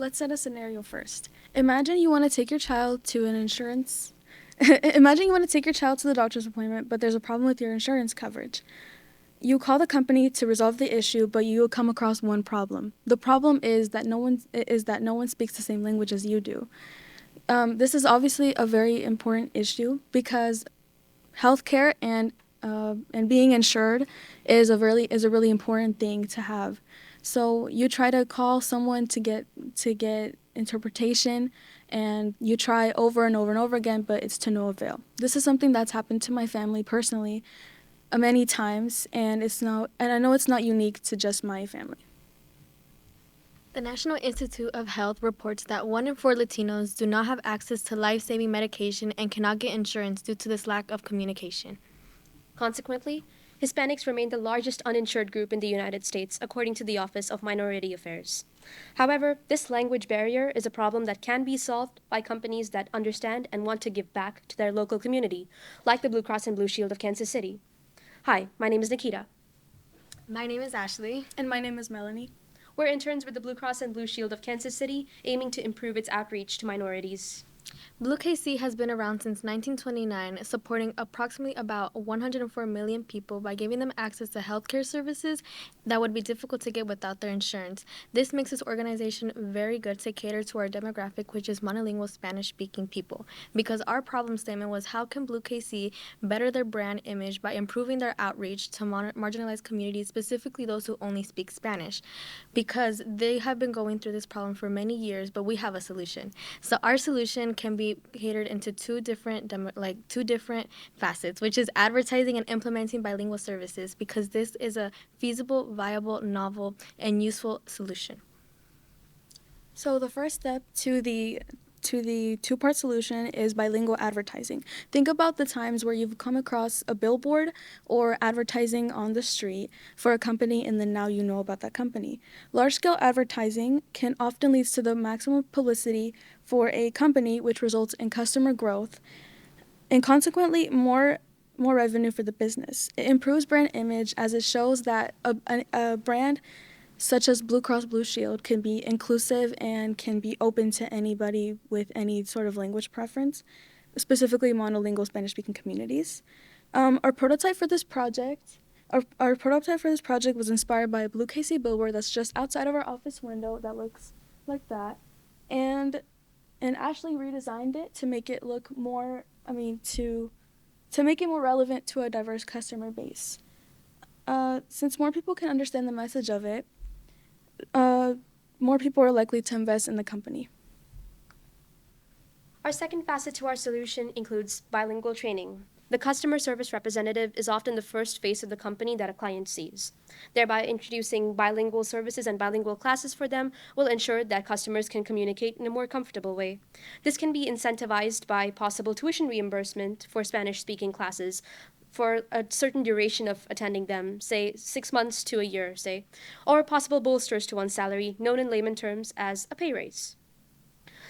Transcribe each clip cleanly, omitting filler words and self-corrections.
let's set a scenario first. Imagine you want to take your child to an insurance. Imagine you want to take your child to the doctor's appointment, but there's a problem with your insurance coverage. You call the company to resolve the issue, but you will come across one problem. The problem is that no one speaks the same language as you do. This is obviously a very important issue because healthcare and being insured is a really important thing to have. So you try to call someone to get interpretation, and you try over and over and over again, but it's to no avail. This is something that's happened to my family personally many times, and I know it's not unique to just my family. The National Institute of Health reports that 1 in 4 Latinos do not have access to life-saving medication and cannot get insurance due to this lack of communication. Consequently, Hispanics remain the largest uninsured group in the United States, according to the Office of Minority Affairs. However, this language barrier is a problem that can be solved by companies that understand and want to give back to their local community, like the Blue Cross and Blue Shield of Kansas City. Hi, my name is Nikita. My name is Ashley. And my name is Melanie. We're interns with the Blue Cross and Blue Shield of Kansas City, aiming to improve its outreach to minorities. Blue KC has been around since 1929, supporting approximately about 104 million people by giving them access to healthcare services that would be difficult to get without their insurance. This makes this organization very good to cater to our demographic, which is monolingual Spanish-speaking people. Because our problem statement was, how can Blue KC better their brand image by improving their outreach to marginalized communities, specifically those who only speak Spanish? Because they have been going through this problem for many years, but we have a solution. So our solution can be catered into two different facets, which is advertising and implementing bilingual services, because this is a feasible, viable, novel, and useful solution. So the first step to the two-part solution is bilingual advertising. Think about the times where you've come across a billboard or advertising on the street for a company, and then now you know about that company. Large-scale advertising can often lead to the maximum publicity for a company, which results in customer growth and consequently more revenue for the business. It improves brand image as it shows that a brand such as Blue Cross Blue Shield can be inclusive and can be open to anybody with any sort of language preference, specifically monolingual Spanish-speaking communities. Our prototype for this project was inspired by a Blue KC billboard that's just outside of our office window that looks like that, and Ashley redesigned it to make it look more, to make it more relevant to a diverse customer base. Since more people can understand the message of it, more people are likely to invest in the company. Our second facet to our solution includes bilingual training. The customer service representative is often the first face of the company that a client sees. Thereby, introducing bilingual services and bilingual classes for them will ensure that customers can communicate in a more comfortable way. This can be incentivized by possible tuition reimbursement for Spanish-speaking classes for a certain duration of attending them, say 6 months to a year, or possible bolsters to one's salary, known in layman terms as a pay raise.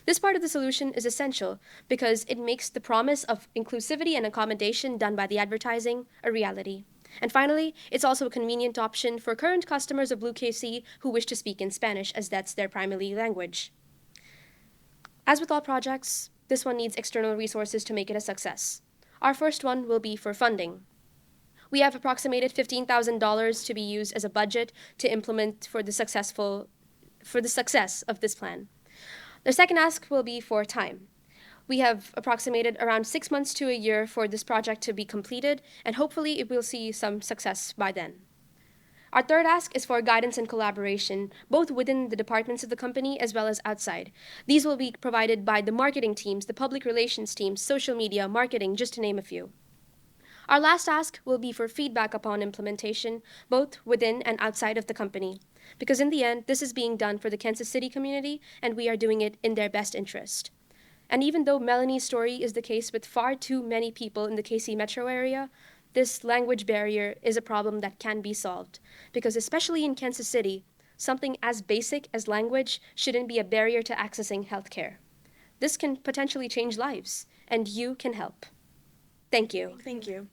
This part of the solution is essential because it makes the promise of inclusivity and accommodation done by the advertising a reality. And finally, it's also a convenient option for current customers of Blue KC who wish to speak in Spanish, as that's their primary language. As with all projects, this one needs external resources to make it a success. Our first one will be for funding. We have approximated $15,000 to be used as a budget to implement for the success of this plan. The second ask will be for time. We have approximated around 6 months to a year for this project to be completed, and hopefully it will see some success by then. Our third ask is for guidance and collaboration, both within the departments of the company as well as outside. These will be provided by the marketing teams, the public relations teams, social media, marketing, just to name a few. Our last ask will be for feedback upon implementation, both within and outside of the company. Because in the end, this is being done for the Kansas City community, and we are doing it in their best interest. And even though Melanie's story is the case with far too many people in the KC metro area, this language barrier is a problem that can be solved. Because especially in Kansas City, something as basic as language shouldn't be a barrier to accessing healthcare. This can potentially change lives, and you can help. Thank you. Thank you.